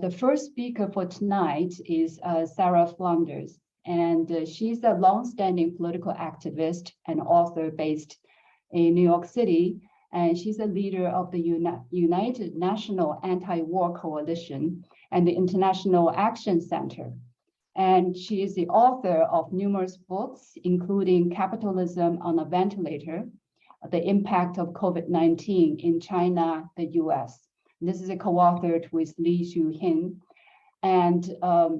The first speaker for tonight is Sara Flounders, and she's a longstanding political activist and author based in New York City, and she's a leader of the United National Antiwar Coalition and the International Action Center. And she is the author of numerous books, including Capitalism on a Ventilator, The Impact of COVID-19 in China, the US. This is co-authored with Lee SiuHin, and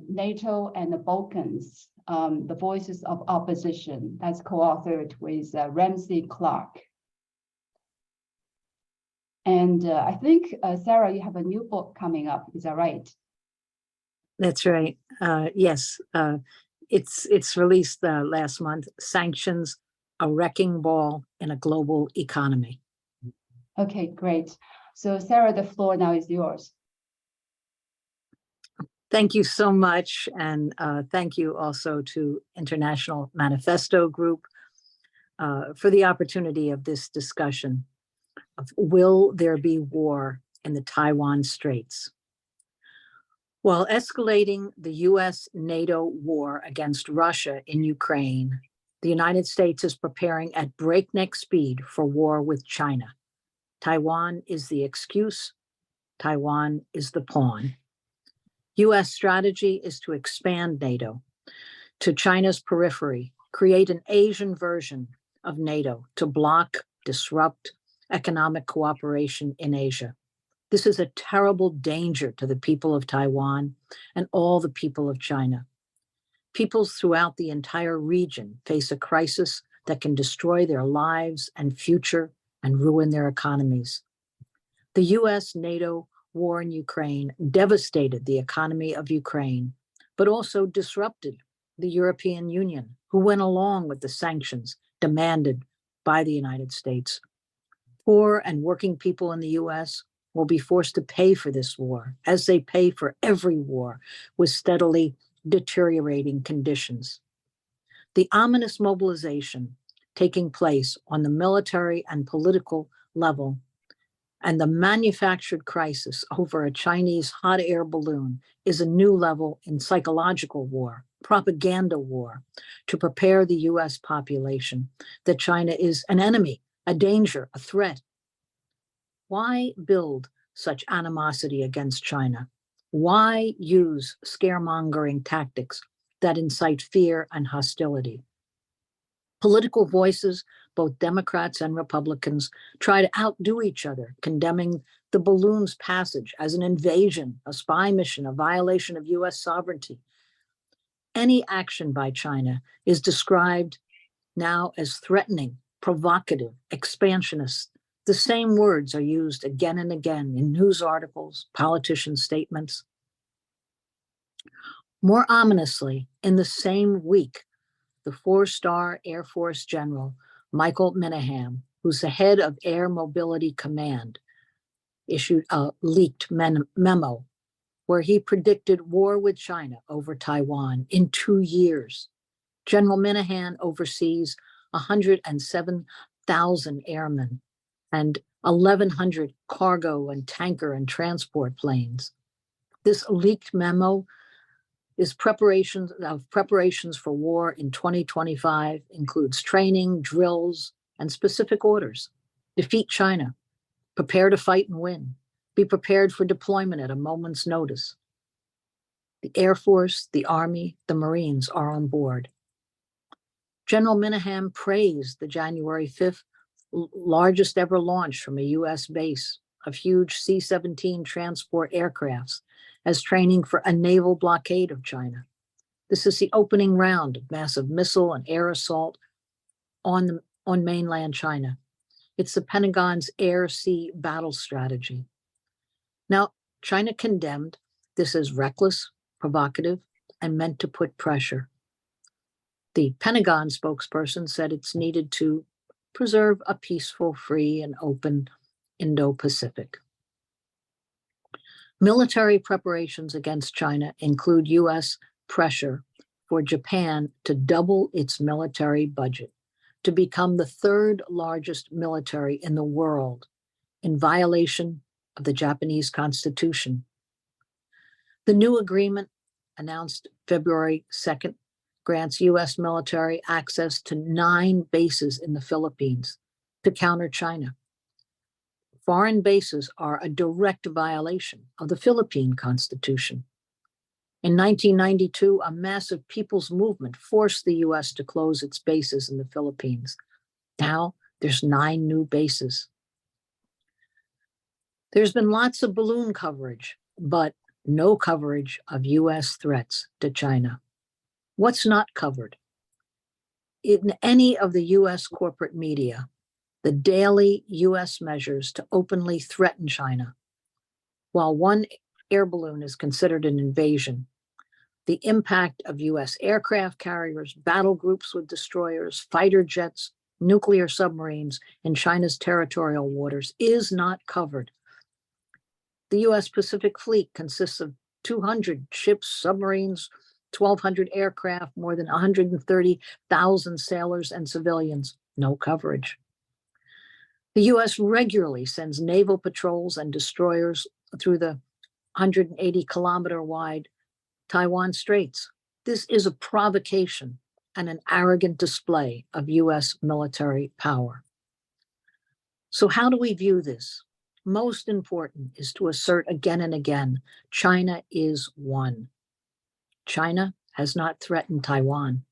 NATO and the Balkans, the Voices of Opposition. That's co-authored with Ramsey Clark. And I think, Sara, you have a new book coming up, is that right? That's right. Yes, it's released last month. Sanctions, a wrecking ball in a global economy. Okay, great. So Sara, the floor now is yours. Thank you so much. And thank you also to International Manifesto Group for the opportunity of this discussion of will there be war in the Taiwan Straits? While escalating the US-NATO war against Russia in Ukraine, the United States is preparing at breakneck speed for war with China. Taiwan is the excuse. Taiwan is the pawn. US strategy is to expand NATO to China's periphery, create an Asian version of NATO to block, disrupt economic cooperation in Asia. This is a terrible danger to the people of Taiwan and all the people of China. Peoples throughout the entire region face a crisis that can destroy their lives and future and ruin their economies. The US-NATO war in Ukraine devastated the economy of Ukraine, but also disrupted the European Union, who went along with the sanctions demanded by the United States. Poor and working people in the US will be forced to pay for this war, as they pay for every war with steadily deteriorating conditions. The ominous mobilization taking place on the military and political level and the manufactured crisis over a Chinese hot air balloon is a new level in psychological war, propaganda war, to prepare the US population that China is an enemy, a danger, a threat. Why build such animosity against China? Why use scaremongering tactics that incite fear and hostility? Political voices, both Democrats and Republicans, try to outdo each other, condemning the balloon's passage as an invasion, a spy mission, a violation of US sovereignty. Any action by China is described now as threatening, provocative, expansionist. The same words are used again and again in news articles, politician statements. More ominously, in the same week, the four-star Air Force General, Michael Minahan, who's the head of Air Mobility Command, issued a leaked memo where he predicted war with China over Taiwan in 2 years. General Minahan oversees 107,000 airmen and 1,100 cargo and tanker and transport planes. This leaked memo is preparations for war in 2025, includes training, drills, and specific orders. Defeat China, prepare to fight and win, be prepared for deployment at a moment's notice. The Air Force, the Army, the Marines are on board. General Minahan praised the January 5th largest ever launch from a US base of huge C-17 transport aircrafts as training for a naval blockade of China. This is the opening round of massive missile and air assault on mainland China. It's the Pentagon's air-sea battle strategy. Now, China condemned this as reckless, provocative, and meant to put pressure. The Pentagon spokesperson said it's needed to preserve a peaceful, free, and open Indo-Pacific. Military preparations against China include US pressure for Japan to double its military budget, to become the third largest military in the world, in violation of the Japanese Constitution. The new agreement, announced February 2nd, grants U.S. military access to 9 bases in the Philippines to counter China. Foreign bases are a direct violation of the Philippine Constitution. In 1992, a massive people's movement forced the U.S. to close its bases in the Philippines. Now there's 9 new bases. There's been lots of balloon coverage, but no coverage of U.S. threats to China. What's not covered? In any of the U.S. corporate media, the daily U.S. measures to openly threaten China. While one air balloon is considered an invasion, the impact of U.S. aircraft carriers, battle groups with destroyers, fighter jets, nuclear submarines in China's territorial waters is not covered. The U.S. Pacific Fleet consists of 200 ships, submarines, 1,200 aircraft, more than 130,000 sailors and civilians. No coverage. The U.S. regularly sends naval patrols and destroyers through the 180-kilometer wide Taiwan Straits. This is a provocation and an arrogant display of U.S. military power. So how do we view this? Most important is to assert again and again, China is one. China has not threatened Taiwan.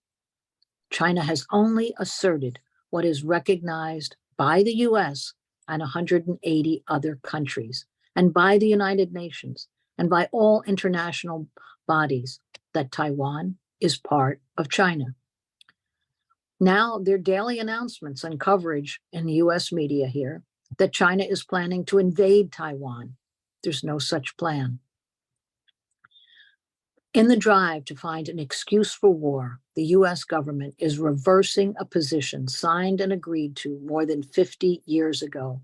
China has only asserted what is recognized by the US and 180 other countries, and by the United Nations, and by all international bodies, that Taiwan is part of China. Now, there are daily announcements and coverage in the US media here that China is planning to invade Taiwan. There's no such plan. In the drive to find an excuse for war, the US government is reversing a position signed and agreed to more than 50 years ago.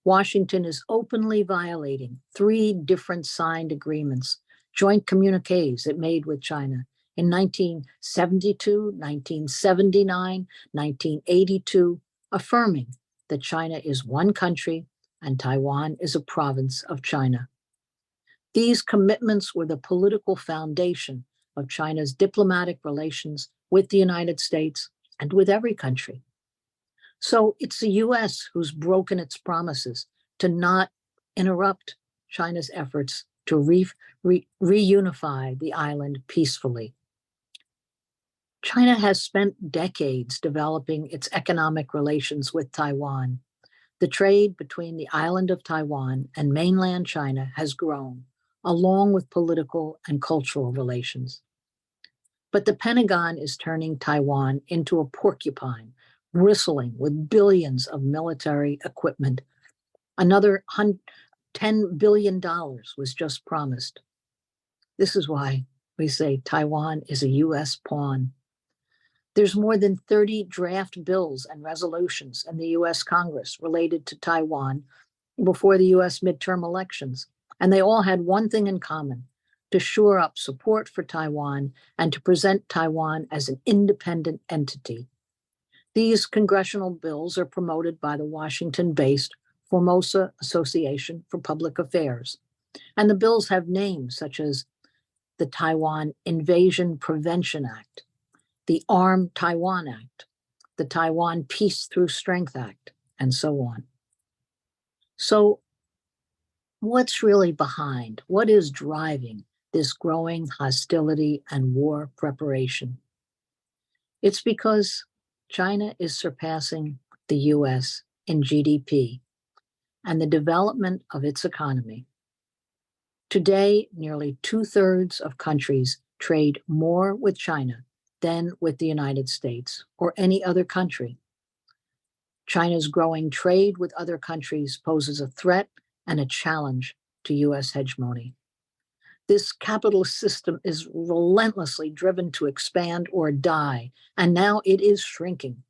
Washington is openly violating 3 different signed agreements, joint communiques it made with China in 1972, 1979, 1982, affirming that China is one country and Taiwan is a province of China. These commitments were the political foundation of China's diplomatic relations with the United States and with every country. So it's the US who's broken its promises to not interrupt China's efforts to reunify the island peacefully. China has spent decades developing its economic relations with Taiwan. The trade between the island of Taiwan and mainland China has grown, along with political and cultural relations. But the Pentagon is turning Taiwan into a porcupine, bristling with billions of military equipment. Another $10 billion was just promised. This is why we say Taiwan is a US pawn. There's more than 30 draft bills and resolutions in the US Congress related to Taiwan before the US midterm elections. And they all had one thing in common: to shore up support for Taiwan and to present Taiwan as an independent entity. These congressional bills are promoted by the Washington-based Formosa Association for Public Affairs. And the bills have names such as the Taiwan Invasion Prevention Act, the Armed Taiwan Act, the Taiwan Peace Through Strength Act, and so on. So what's really behind? What is driving this growing hostility and war preparation? It's because China is surpassing the US in GDP and the development of its economy. Today, nearly 2/3 of countries trade more with China than with the United States or any other country. China's growing trade with other countries poses a threat and a challenge to US hegemony. This capitalist system is relentlessly driven to expand or die, and now it is shrinking.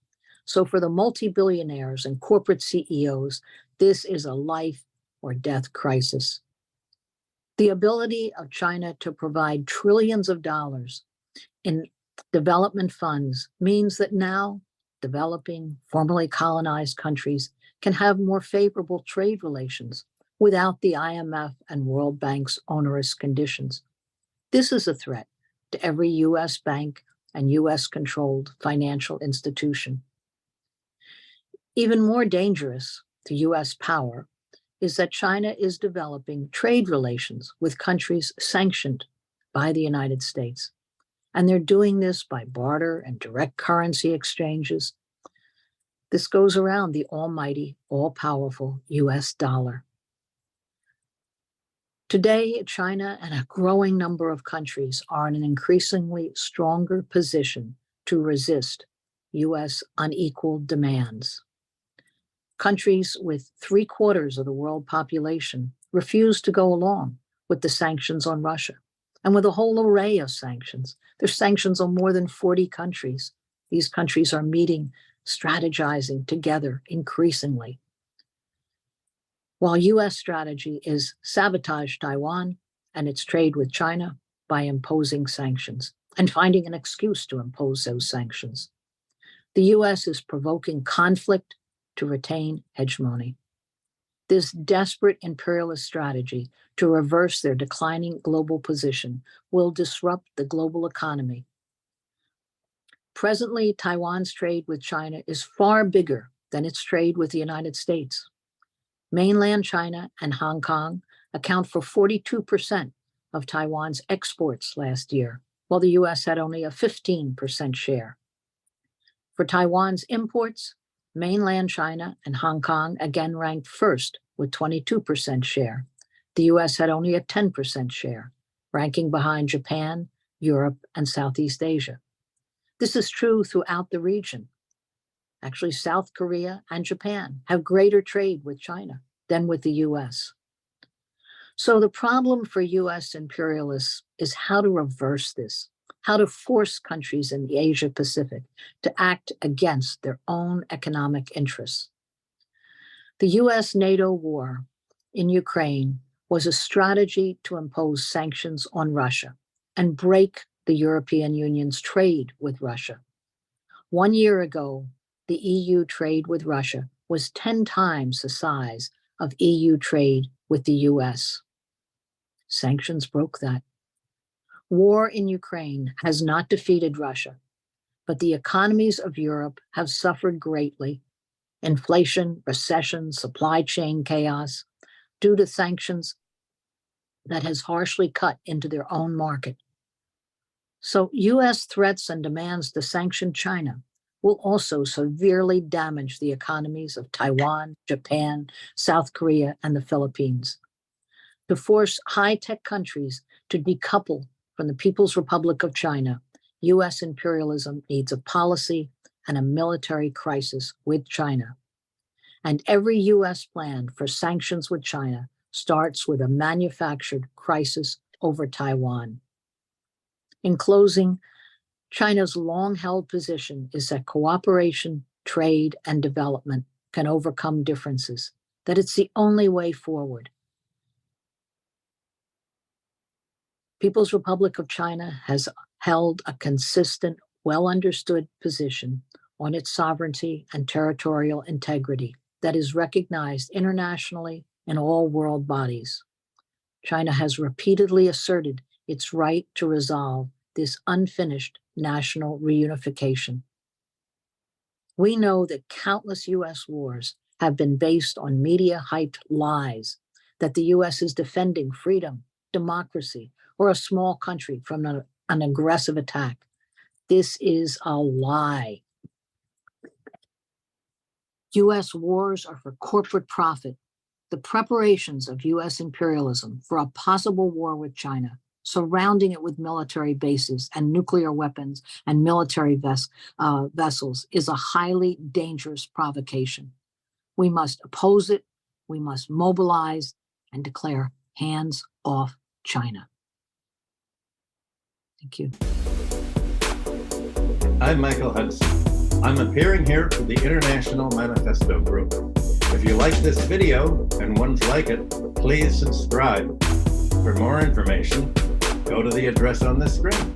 So for the multi-billionaires and corporate CEOs, this is a life or death crisis. The ability of China to provide trillions of dollars in development funds means that now developing, formerly colonized countries can have more favorable trade relations without the IMF and World Bank's onerous conditions. This is a threat to every U.S. bank and U.S.-controlled financial institution. Even more dangerous to U.S. power is that China is developing trade relations with countries sanctioned by the United States. And they're doing this by barter and direct currency exchanges. This goes around the almighty, all-powerful U.S. dollar. Today, China and a growing number of countries are in an increasingly stronger position to resist U.S. unequal demands. Countries with 3/4 of the world population refuse to go along with the sanctions on Russia and with a whole array of sanctions. There's sanctions on more than 40 countries. These countries are meeting, strategizing together increasingly. While U.S. strategy is sabotage Taiwan and its trade with China by imposing sanctions and finding an excuse to impose those sanctions. The U.S. is provoking conflict to retain hegemony. This desperate imperialist strategy to reverse their declining global position will disrupt the global economy. Presently, Taiwan's trade with China is far bigger than its trade with the United States. Mainland China and Hong Kong account for 42% of Taiwan's exports last year, while the US had only a 15% share. For Taiwan's imports, mainland China and Hong Kong again ranked first with 22% share. The US had only a 10% share, ranking behind Japan, Europe, and Southeast Asia. This is true throughout the region. Actually, South Korea and Japan have greater trade with China than with the US. So the problem for US imperialists is how to reverse this, how to force countries in the Asia Pacific to act against their own economic interests. The US-NATO war in Ukraine was a strategy to impose sanctions on Russia and break the European Union's trade with Russia. 1 year ago, the EU trade with Russia was 10 times the size of EU trade with the US. Sanctions broke that. War in Ukraine has not defeated Russia, but the economies of Europe have suffered greatly. Inflation, recession, supply chain chaos, due to sanctions that has harshly cut into their own market. So US threats and demands to sanction China will also severely damage the economies of Taiwan, Japan, South Korea, and the Philippines. To force high-tech countries to decouple from the People's Republic of China, US imperialism needs a policy and a military crisis with China. And every US plan for sanctions with China starts with a manufactured crisis over Taiwan. In closing, China's long-held position is that cooperation, trade, and development can overcome differences, that it's the only way forward. People's Republic of China has held a consistent, well-understood position on its sovereignty and territorial integrity that is recognized internationally in all world bodies. China has repeatedly asserted its right to resolve this unfinished national reunification. We know that countless US wars have been based on media-hyped lies that the US is defending freedom, democracy, or a small country from an aggressive attack. This is a lie. US wars are for corporate profit. The preparations of US imperialism for a possible war with China, surrounding it with military bases and nuclear weapons and military vessels, is a highly dangerous provocation. We must oppose it. We must mobilize and declare hands off China. Thank you. I'm Michael Hudson. I'm appearing here for the International Manifesto Group. If you like this video and ones like it, please subscribe. For more information, go to the address on the screen.